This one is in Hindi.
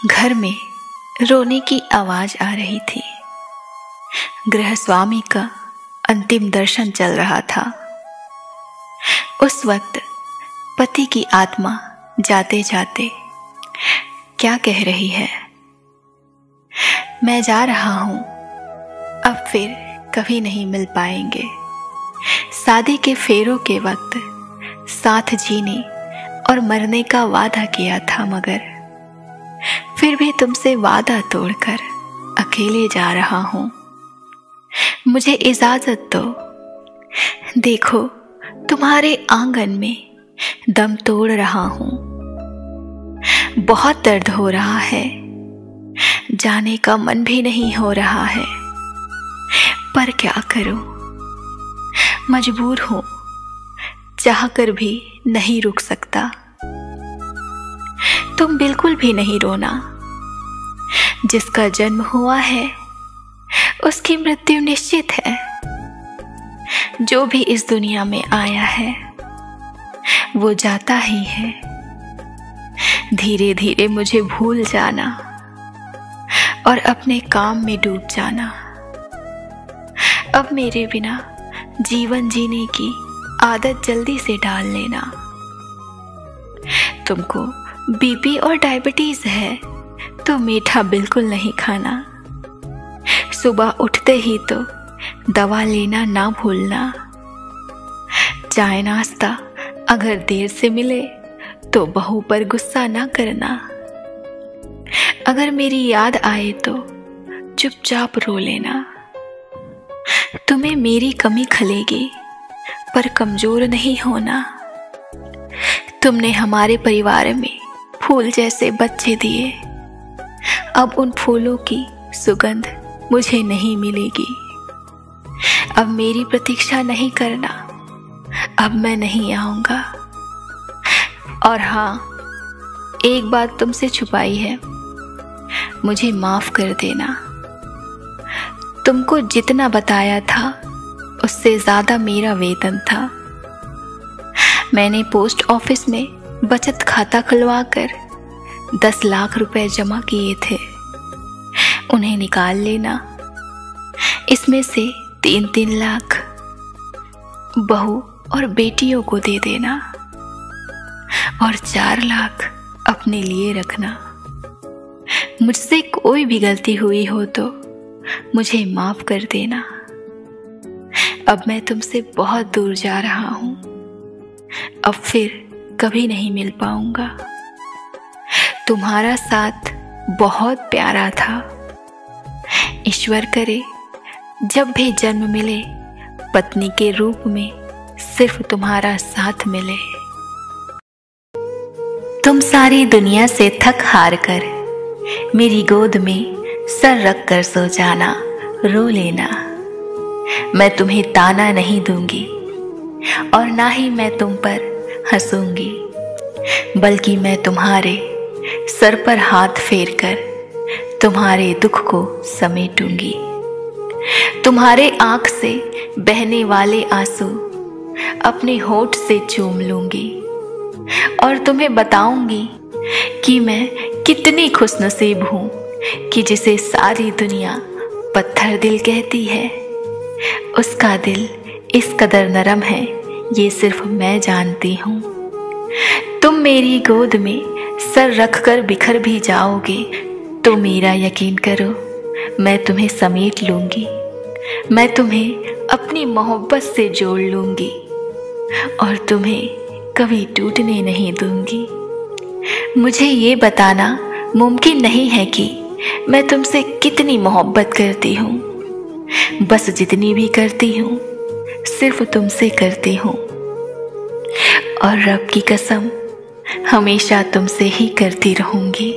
घर में रोने की आवाज आ रही थी। गृहस्वामी का अंतिम दर्शन चल रहा था। उस वक्त पति की आत्मा जाते जाते क्या कह रही है? मैं जा रहा हूं, अब फिर कभी नहीं मिल पाएंगे। शादी के फेरों के वक्त साथ जीने और मरने का वादा किया था, मगर फिर भी तुमसे वादा तोड़कर अकेले जा रहा हूं। मुझे इजाजत दो। देखो, तुम्हारे आंगन में दम तोड़ रहा हूं। बहुत दर्द हो रहा है, जाने का मन भी नहीं हो रहा है, पर क्या करूं, मजबूर हूं, चाहकर भी नहीं रुक सकता। तुम बिल्कुल भी नहीं रोना। जिसका जन्म हुआ है उसकी मृत्यु निश्चित है। जो भी इस दुनिया में आया है वो जाता ही है। धीरे धीरे मुझे भूल जाना और अपने काम में डूब जाना। अब मेरे बिना जीवन जीने की आदत जल्दी से डाल लेना। तुमको बीपी और डायबिटीज है तो मीठा बिल्कुल नहीं खाना। सुबह उठते ही तो दवा लेना ना भूलना। चाय नाश्ता अगर देर से मिले तो बहू पर गुस्सा ना करना। अगर मेरी याद आए तो चुपचाप रो लेना। तुम्हें मेरी कमी खलेगी पर कमजोर नहीं होना। तुमने हमारे परिवार में फूल जैसे बच्चे दिए, अब उन फूलों की सुगंध मुझे नहीं मिलेगी। अब मेरी प्रतीक्षा नहीं करना, अब मैं नहीं आऊंगा। और हाँ, एक बात तुमसे छुपाई है, मुझे माफ कर देना। तुमको जितना बताया था उससे ज्यादा मेरा वेतन था। मैंने पोस्ट ऑफिस में बचत खाता खुलवाकर 10 लाख रुपए जमा किए थे। उन्हें निकाल लेना। इसमें से 3-3 लाख बहू और बेटियों को दे देना और 4 लाख अपने लिए रखना। मुझसे कोई भी गलती हुई हो तो मुझे माफ कर देना। अब मैं तुमसे बहुत दूर जा रहा हूं, अब फिर कभी नहीं मिल पाऊंगा। तुम्हारा साथ बहुत प्यारा था। ईश्वर करे जब भी जन्म मिले पत्नी के रूप में सिर्फ तुम्हारा साथ मिले। तुम सारी दुनिया से थक हार कर मेरी गोद में सर रख कर सो जाना, रो लेना। मैं तुम्हें ताना नहीं दूंगी और ना ही मैं तुम पर हंसूंगी, बल्कि मैं तुम्हारे सर पर हाथ फेर कर तुम्हारे दुख को समेटूंगी। तुम्हारे आंख से बहने वाले आंसू अपने होठ से चूम लूंगी और तुम्हें बताऊंगी कि मैं कितनी खुशनसीब हूं कि जिसे सारी दुनिया पत्थर दिल कहती है, उसका दिल इस कदर नरम है ये सिर्फ मैं जानती हूं। तुम मेरी गोद में सर रखकर बिखर भी जाओगे तो मेरा यकीन करो, मैं तुम्हें समेट लूंगी। मैं तुम्हें अपनी मोहब्बत से जोड़ लूंगी और तुम्हें कभी टूटने नहीं दूंगी। मुझे ये बताना मुमकिन नहीं है कि मैं तुमसे कितनी मोहब्बत करती हूँ। बस जितनी भी करती हूँ सिर्फ तुमसे करती हूँ और रब की कसम हमेशा तुमसे ही करती रहूंगी।